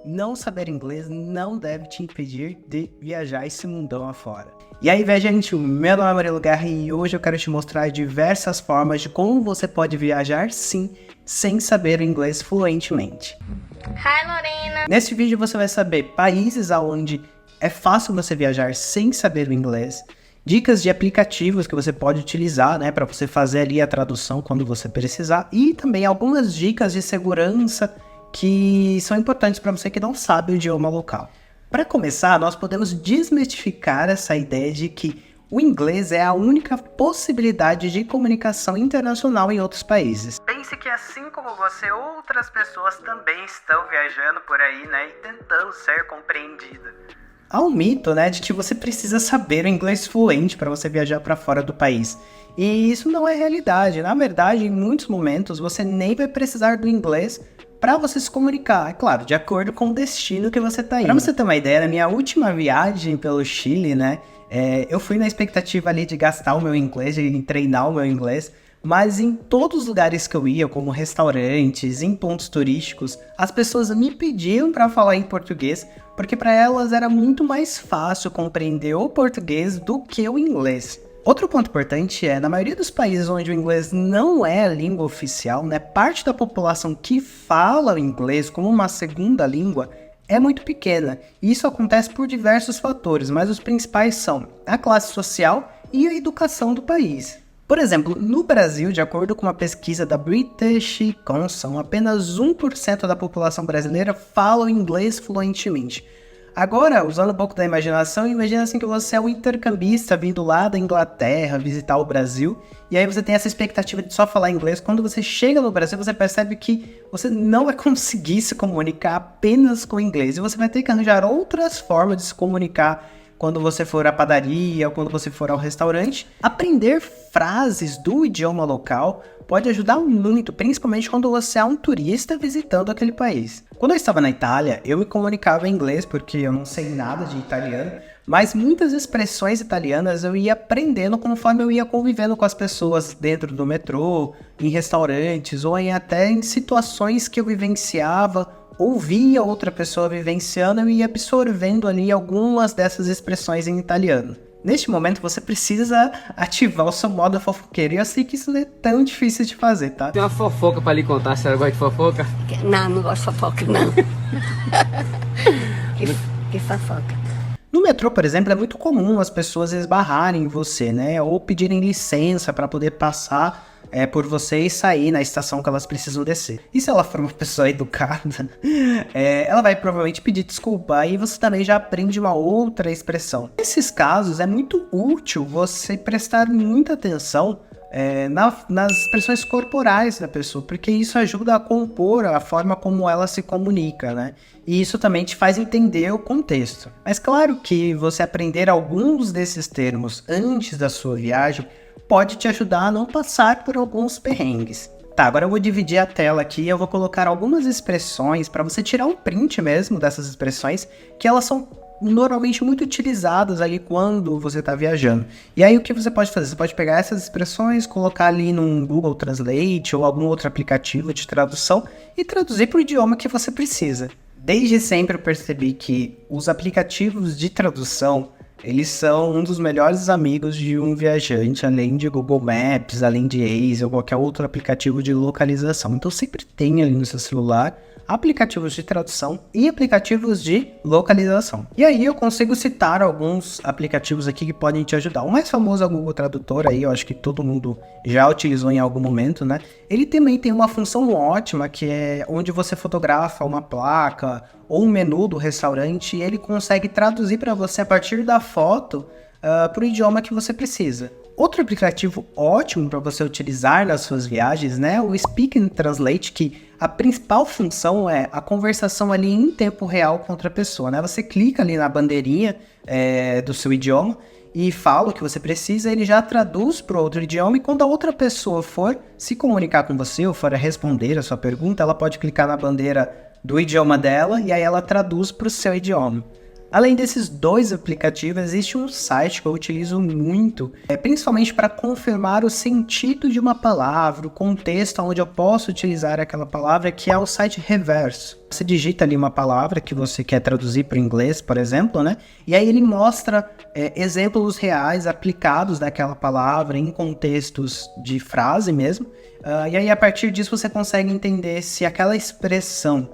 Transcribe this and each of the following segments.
não saber inglês não deve te impedir de viajar esse mundão afora. E aí, gente, o meu nome é Murilo Guerra e hoje eu quero te mostrar diversas formas de como você pode viajar, sim, sem saber o inglês fluentemente. Hi, Lorena! Neste vídeo você vai saber países onde é fácil você viajar sem saber o inglês, dicas de aplicativos que você pode utilizar, né, para você fazer ali a tradução quando você precisar, e também algumas dicas de segurança que são importantes para você que não sabe o idioma local. Para começar, nós podemos desmistificar essa ideia de que o inglês é a única possibilidade de comunicação internacional em outros países. Pense que assim como você, outras pessoas também estão viajando por aí, né, e tentando ser compreendida. Há um mito, né, de que você precisa saber o inglês fluente para você viajar para fora do país. E isso não é realidade. Na verdade, em muitos momentos, você nem vai precisar do inglês para você se comunicar, é claro, de acordo com o destino que você está indo. Para você ter uma ideia, na minha última viagem pelo Chile, né, eu fui na expectativa ali de gastar o meu inglês, de treinar o meu inglês, mas em todos os lugares que eu ia, como restaurantes, em pontos turísticos, as pessoas me pediam para falar em português, porque para elas era muito mais fácil compreender o português do que o inglês. Outro ponto importante é, na maioria dos países onde o inglês não é a língua oficial, né, parte da população que fala o inglês como uma segunda língua é muito pequena. E isso acontece por diversos fatores, mas os principais são a classe social e a educação do país. Por exemplo, no Brasil, de acordo com uma pesquisa da British Council, apenas 1% da população brasileira fala o inglês fluentemente. Agora, usando um pouco da imaginação, imagina assim que você é um intercambista vindo lá da Inglaterra visitar o Brasil, e aí você tem essa expectativa de só falar inglês. Quando você chega no Brasil, você percebe que você não vai conseguir se comunicar apenas com inglês, e você vai ter que arranjar outras formas de se comunicar quando você for à padaria ou quando você for ao restaurante. Aprender frases do idioma local pode ajudar muito, principalmente quando você é um turista visitando aquele país. Quando eu estava na Itália, eu me comunicava em inglês porque eu não sei nada de italiano, mas muitas expressões italianas eu ia aprendendo conforme eu ia convivendo com as pessoas dentro do metrô, em restaurantes ou até em situações que eu vivenciava, ouvia outra pessoa vivenciando e ia absorvendo ali algumas dessas expressões em italiano. Neste momento você precisa ativar o seu modo fofoqueiro, e eu sei que isso não é tão difícil de fazer, tá? Tem uma fofoca pra lhe contar, a senhora gosta de fofoca? Não gosto de fofoca, não. que fofoca? No metrô, por exemplo, é muito comum as pessoas esbarrarem em você, né? Ou pedirem licença para poder passar por você e sair na estação que elas precisam descer. E se ela for uma pessoa educada, ela vai provavelmente pedir desculpa, e você também já aprende uma outra expressão. Nesses casos, é muito útil você prestar muita atenção nas expressões corporais da pessoa, porque isso ajuda a compor a forma como ela se comunica, né? E isso também te faz entender o contexto. Mas claro que você aprender alguns desses termos antes da sua viagem pode te ajudar a não passar por alguns perrengues. Tá, agora eu vou dividir a tela aqui e eu vou colocar algumas expressões para você tirar um print mesmo dessas expressões, que elas são normalmente muito utilizadas ali quando você está viajando. E aí o que você pode fazer? Você pode pegar essas expressões, colocar ali num Google Translate ou algum outro aplicativo de tradução e traduzir para o idioma que você precisa. Desde sempre eu percebi que os aplicativos de tradução, eles são um dos melhores amigos de um viajante, além de Google Maps, além de Waze ou qualquer outro aplicativo de localização. Então sempre tem ali no seu celular aplicativos de tradução e aplicativos de localização. E aí eu consigo citar alguns aplicativos aqui que podem te ajudar. O mais famoso é o Google Tradutor, aí eu acho que todo mundo já utilizou em algum momento, né? Ele também tem uma função ótima, que é onde você fotografa uma placa ou um menu do restaurante, e ele consegue traduzir para você a partir da foto para o idioma que você precisa. Outro aplicativo ótimo para você utilizar nas suas viagens, né, o Speak and Translate, que a principal função é a conversação ali em tempo real com outra pessoa, né? Você clica ali na bandeirinha do seu idioma e fala o que você precisa, ele já traduz para outro idioma, e quando a outra pessoa for se comunicar com você ou for responder a sua pergunta, ela pode clicar na bandeira do idioma dela e aí ela traduz para o seu idioma. Além desses dois aplicativos, existe um site que eu utilizo muito, principalmente para confirmar o sentido de uma palavra, o contexto onde eu posso utilizar aquela palavra, que é o site Reverso. Você digita ali uma palavra que você quer traduzir para o inglês, por exemplo, né? E aí ele mostra exemplos reais aplicados daquela palavra em contextos de frase mesmo. E aí a partir disso você consegue entender se aquela expressão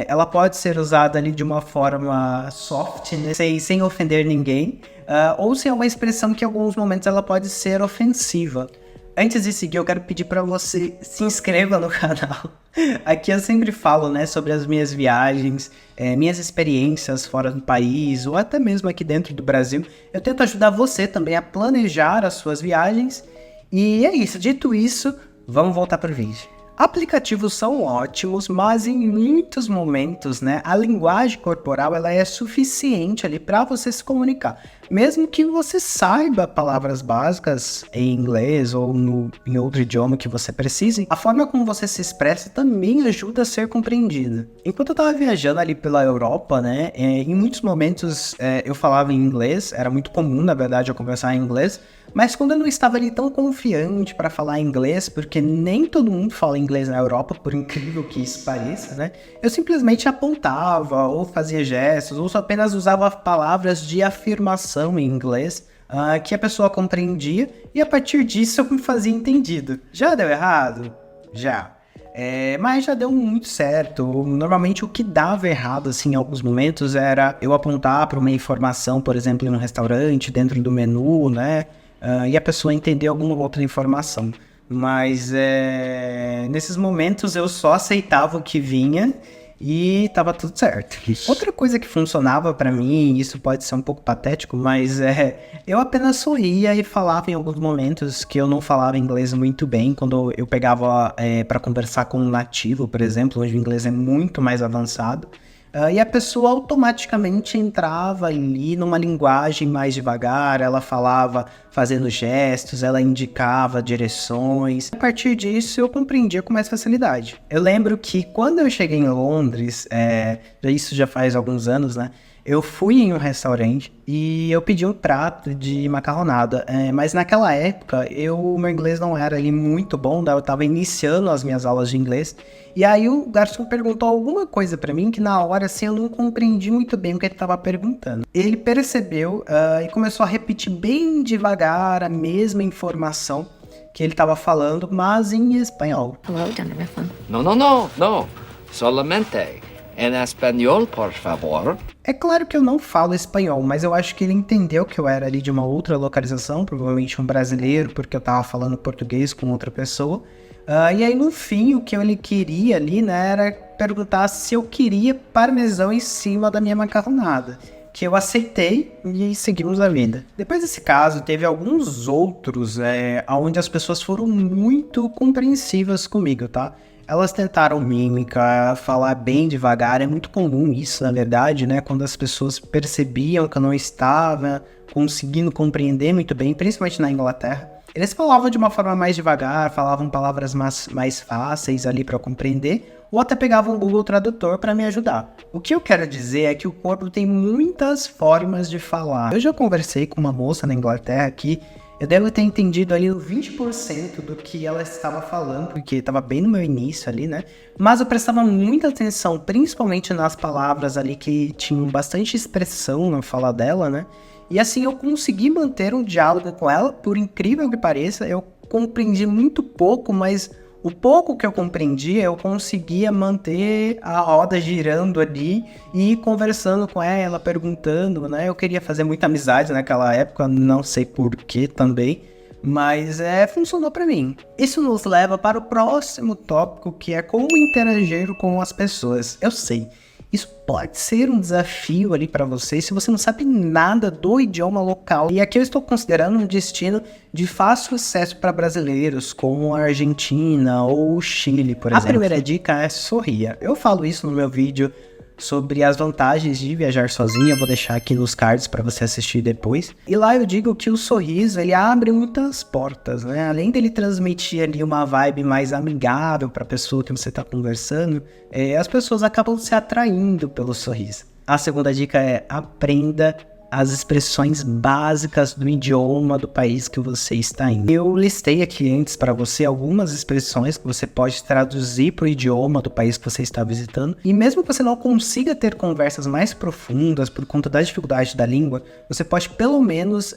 ela pode ser usada ali de uma forma soft, né? sem ofender ninguém, ou se é uma expressão que em alguns momentos ela pode ser ofensiva. Antes de seguir, eu quero pedir para você se inscreva no canal. Aqui eu sempre falo, né, sobre as minhas viagens, minhas experiências fora do país, ou até mesmo aqui dentro do Brasil. Eu tento ajudar você também a planejar as suas viagens. E é isso, dito isso, vamos voltar para o vídeo. Aplicativos são ótimos, mas em muitos momentos, né, a linguagem corporal ela é suficiente ali para você se comunicar. Mesmo que você saiba palavras básicas em inglês ou em outro idioma que você precise, a forma como você se expressa também ajuda a ser compreendida. Enquanto eu estava viajando ali pela Europa, né, em muitos momentos eu falava em inglês, era muito comum, na verdade, eu conversar em inglês, mas quando eu não estava ali tão confiante para falar inglês, porque nem todo mundo fala inglês na Europa, por incrível que isso pareça, né? Eu simplesmente apontava, ou fazia gestos, ou só apenas usava palavras de afirmação em inglês, que a pessoa compreendia, e a partir disso eu me fazia entendido. Já deu errado? Já. Mas já deu muito certo. Normalmente o que dava errado, assim, em alguns momentos, era eu apontar para uma informação, por exemplo, em um restaurante, dentro do menu, né? E a pessoa entender alguma outra informação. Mas nesses momentos eu só aceitava o que vinha e tava tudo certo. Outra coisa que funcionava pra mim, isso pode ser um pouco patético, mas eu apenas sorria e falava em alguns momentos que eu não falava inglês muito bem, quando eu pegava pra conversar com um nativo, por exemplo, onde o inglês é muito mais avançado. E a pessoa automaticamente entrava ali numa linguagem mais devagar, ela falava fazendo gestos, ela indicava direções. A partir disso eu compreendia com mais facilidade. Eu lembro que quando eu cheguei em Londres, isso já faz alguns anos, né? Eu fui em um restaurante e eu pedi um prato de macarronada, mas naquela época o meu inglês não era ali muito bom, né? Eu estava iniciando as minhas aulas de inglês, e aí o garçom perguntou alguma coisa para mim que na hora assim eu não compreendi muito bem o que ele estava perguntando. Ele percebeu e começou a repetir bem devagar a mesma informação que ele estava falando, mas em espanhol. Hello, Donovan. No. Solamente en español, por favor. É claro que eu não falo espanhol, mas eu acho que ele entendeu que eu era ali de uma outra localização, provavelmente um brasileiro, porque eu tava falando português com outra pessoa. E aí, no fim, o que ele queria ali, né, era perguntar se eu queria parmesão em cima da minha macarronada. Que eu aceitei e seguimos a vida. Depois desse caso, teve alguns outros onde as pessoas foram muito compreensivas comigo, tá? Elas tentaram mímica, falar bem devagar, é muito comum isso, na verdade, né? Quando as pessoas percebiam que eu não estava conseguindo compreender muito bem, principalmente na Inglaterra. Eles falavam de uma forma mais devagar, falavam palavras mais fáceis ali para eu compreender, ou até pegavam o Google Tradutor para me ajudar. O que eu quero dizer é que o corpo tem muitas formas de falar. Eu já conversei com uma moça na Inglaterra que eu devo ter entendido ali 20% do que ela estava falando, porque estava bem no meu início ali, né? Mas eu prestava muita atenção, principalmente nas palavras ali que tinham bastante expressão na fala dela, né? E assim eu consegui manter um diálogo com ela, por incrível que pareça, eu compreendi muito pouco, mas o pouco que eu compreendia, eu conseguia manter a roda girando ali e conversando com ela, perguntando, né? Eu queria fazer muita amizade naquela época, não sei porquê também, mas funcionou pra mim. Isso nos leva para o próximo tópico, que é como interagir com as pessoas. Eu sei, isso pode ser um desafio ali para você se você não sabe nada do idioma local. E aqui eu estou considerando um destino de fácil acesso para brasileiros, como a Argentina ou o Chile, por exemplo. A primeira dica é sorria. Eu falo isso no meu vídeo sobre as vantagens de viajar sozinho, eu vou deixar aqui nos cards para você assistir depois. E lá eu digo que o sorriso, ele abre muitas portas, né? Além dele transmitir ali uma vibe mais amigável para a pessoa que você está conversando, as pessoas acabam se atraindo pelo sorriso. A segunda dica é aprenda as expressões básicas do idioma do país que você está indo. Eu listei aqui antes para você algumas expressões que você pode traduzir para o idioma do país que você está visitando. E mesmo que você não consiga ter conversas mais profundas por conta da dificuldade da língua, você pode pelo menos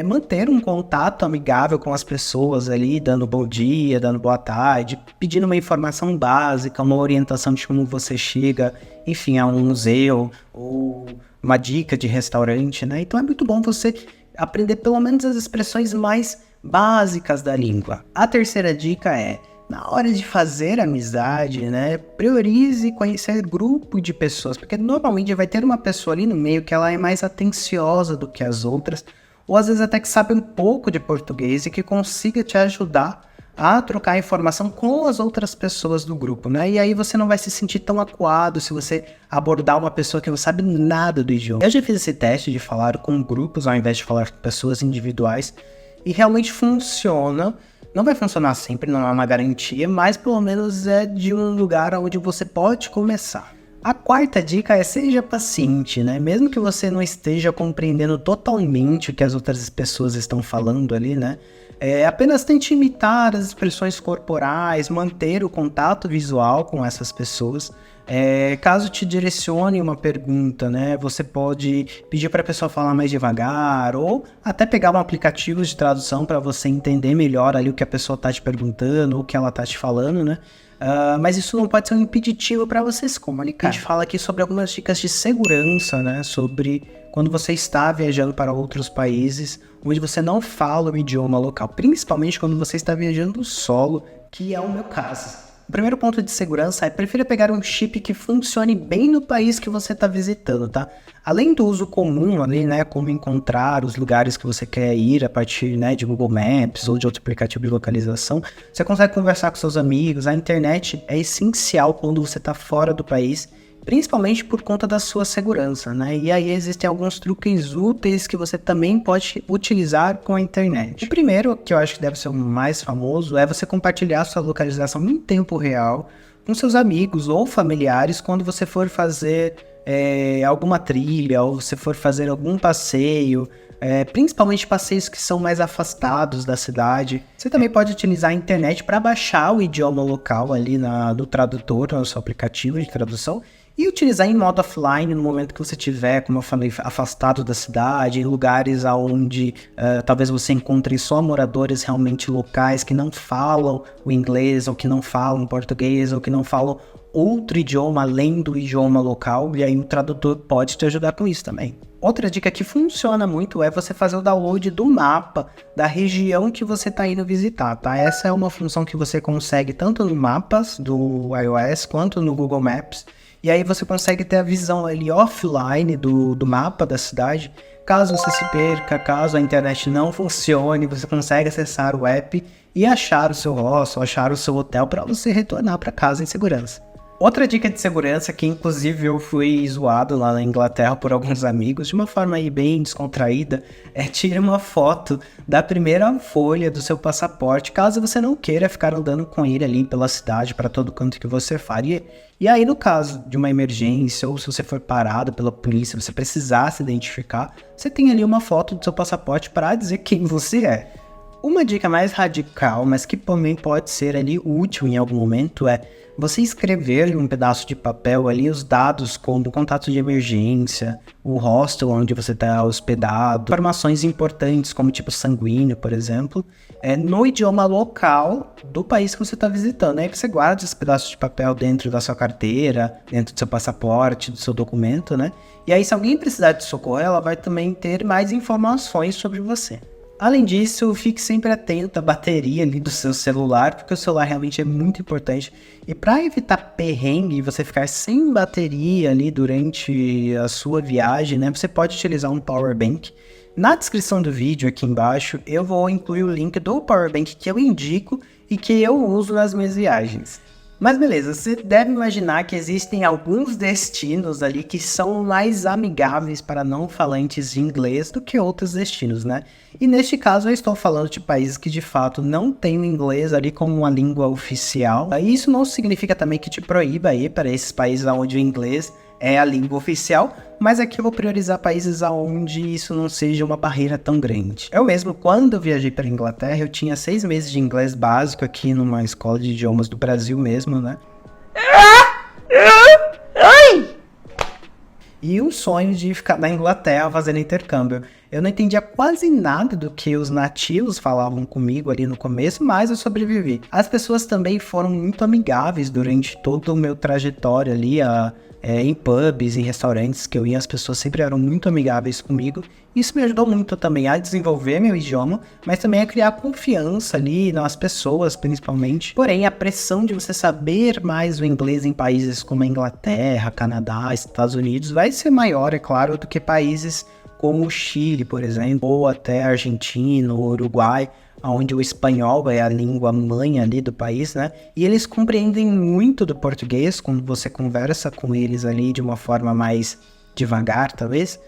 manter um contato amigável com as pessoas ali, dando bom dia, dando boa tarde, pedindo uma informação básica, uma orientação de como você chega, enfim, a um museu ou uma dica de restaurante, né? Então é muito bom você aprender pelo menos as expressões mais básicas da língua. A terceira dica é, na hora de fazer amizade, né? Priorize conhecer grupo de pessoas, porque normalmente vai ter uma pessoa ali no meio que ela é mais atenciosa do que as outras, ou às vezes até que sabe um pouco de português e que consiga te ajudar a trocar informação com as outras pessoas do grupo, né? E aí você não vai se sentir tão acuado se você abordar uma pessoa que não sabe nada do idioma. Eu já fiz esse teste de falar com grupos ao invés de falar com pessoas individuais e realmente funciona. Não vai funcionar sempre, não é uma garantia, mas pelo menos é de um lugar onde você pode começar. A quarta dica é seja paciente, né? Mesmo que você não esteja compreendendo totalmente o que as outras pessoas estão falando ali, né? Apenas tente imitar as expressões corporais, manter o contato visual com essas pessoas. Caso te direcione uma pergunta, né? Você pode pedir para a pessoa falar mais devagar ou até pegar um aplicativo de tradução para você entender melhor ali o que a pessoa está te perguntando ou o que ela está te falando, né? Mas isso não pode ser um impeditivo para você se comunicar. A gente fala aqui sobre algumas dicas de segurança, né? Sobre quando você está viajando para outros países onde você não fala o idioma local, principalmente quando você está viajando solo, que é o meu caso. O primeiro ponto de segurança é prefira pegar um chip que funcione bem no país que você está visitando, tá? Além do uso comum ali, né, como encontrar os lugares que você quer ir a partir, né, de Google Maps ou de outro aplicativo de localização, você consegue conversar com seus amigos. A internet é essencial quando você está fora do país, principalmente por conta da sua segurança, né? E aí existem alguns truques úteis que você também pode utilizar com a internet. O primeiro, que eu acho que deve ser o mais famoso, é você compartilhar sua localização em tempo real com seus amigos ou familiares quando você for fazer alguma trilha ou você for fazer algum passeio, principalmente passeios que são mais afastados da cidade. Você também pode utilizar a internet para baixar o idioma local ali no tradutor, no seu aplicativo de tradução, e utilizar em modo offline no momento que você estiver, como eu falei, afastado da cidade, em lugares onde talvez você encontre só moradores realmente locais que não falam o inglês, ou que não falam português, ou que não falam outro idioma além do idioma local, e aí o tradutor pode te ajudar com isso também. Outra dica que funciona muito é você fazer o download do mapa da região que você está indo visitar, tá? Essa é uma função que você consegue tanto no Mapas do iOS quanto no Google Maps. E aí você consegue ter a visão ali offline do mapa da cidade. Caso você se perca, caso a internet não funcione, você consegue acessar o app e achar o seu hostel, achar o seu hotel para você retornar para casa em segurança. Outra dica de segurança, que inclusive eu fui zoado lá na Inglaterra por alguns amigos, de uma forma aí bem descontraída, tire uma foto da primeira folha do seu passaporte, caso você não queira ficar andando com ele ali pela cidade, para todo canto que você faria. E aí, no caso de uma emergência, ou se você for parado pela polícia, você precisar se identificar, você tem ali uma foto do seu passaporte para dizer quem você é. Uma dica mais radical, mas que também pode ser ali útil em algum momento, é você escrever em um pedaço de papel ali os dados como contato de emergência, o hostel onde você está hospedado, informações importantes como tipo sanguíneo, por exemplo, no idioma local do país que você está visitando. Aí você guarda esse pedaço de papel dentro da sua carteira, dentro do seu passaporte, do seu documento, né? E aí se alguém precisar de socorro, ela vai também ter mais informações sobre você. Além disso, fique sempre atento à bateria ali do seu celular, porque o celular realmente é muito importante. E para evitar perrengue e você ficar sem bateria ali durante a sua viagem, né, você pode utilizar um power bank. Na descrição do vídeo aqui embaixo, eu vou incluir o link do power bank que eu indico e que eu uso nas minhas viagens. Mas beleza, você deve imaginar que existem alguns destinos ali que são mais amigáveis para não falantes de inglês do que outros destinos, né? E neste caso eu estou falando de países que de fato não têm o inglês ali como uma língua oficial. E isso não significa também que te proíba ir para esses países onde o inglês é a língua oficial, mas aqui eu vou priorizar países onde isso não seja uma barreira tão grande. Eu mesmo, quando eu viajei para a Inglaterra, eu tinha 6 meses de inglês básico aqui numa escola de idiomas do Brasil mesmo, né? E um sonho de ficar na Inglaterra fazendo intercâmbio. Eu não entendia quase nada do que os nativos falavam comigo ali no começo, mas eu sobrevivi. As pessoas também foram muito amigáveis durante todo o meu trajetório ali, em pubs, em restaurantes que eu ia, as pessoas sempre eram muito amigáveis comigo. Isso me ajudou muito também a desenvolver meu idioma, mas também a criar confiança ali nas pessoas, principalmente. Porém, a pressão de você saber mais o inglês em países como a Inglaterra, Canadá, Estados Unidos vai ser maior, é claro, do que países como o Chile, por exemplo, ou até a Argentina, o Uruguai, onde o espanhol é a língua mãe ali do país, né? E eles compreendem muito do português quando você conversa com eles ali de uma forma mais devagar, talvez.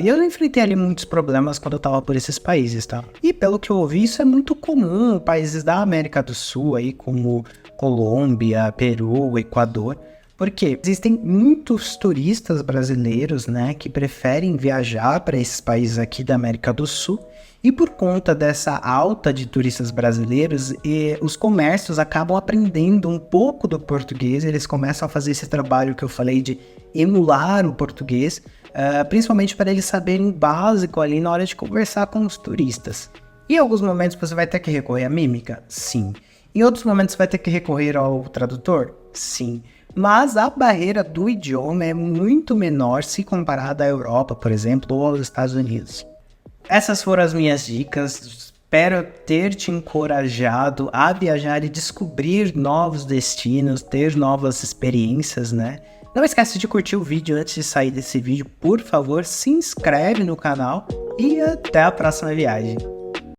E eu não enfrentei ali muitos problemas quando eu tava por esses países, tá? E pelo que eu ouvi, isso é muito comum em países da América do Sul, aí como Colômbia, Peru, Equador. Porque existem muitos turistas brasileiros, né, que preferem viajar para esses países aqui da América do Sul. E por conta dessa alta de turistas brasileiros, os comércios acabam aprendendo um pouco do português. Eles começam a fazer esse trabalho que eu falei de emular o português, principalmente para eles saberem o básico ali na hora de conversar com os turistas. Em alguns momentos você vai ter que recorrer à mímica? Sim. Em outros momentos você vai ter que recorrer ao tradutor? Sim. Mas a barreira do idioma é muito menor se comparada à Europa, por exemplo, ou aos Estados Unidos. Essas foram as minhas dicas. Espero ter te encorajado a viajar e descobrir novos destinos, ter novas experiências, né? Não esquece de curtir o vídeo antes de sair desse vídeo. Por favor, se inscreve no canal e até a próxima viagem.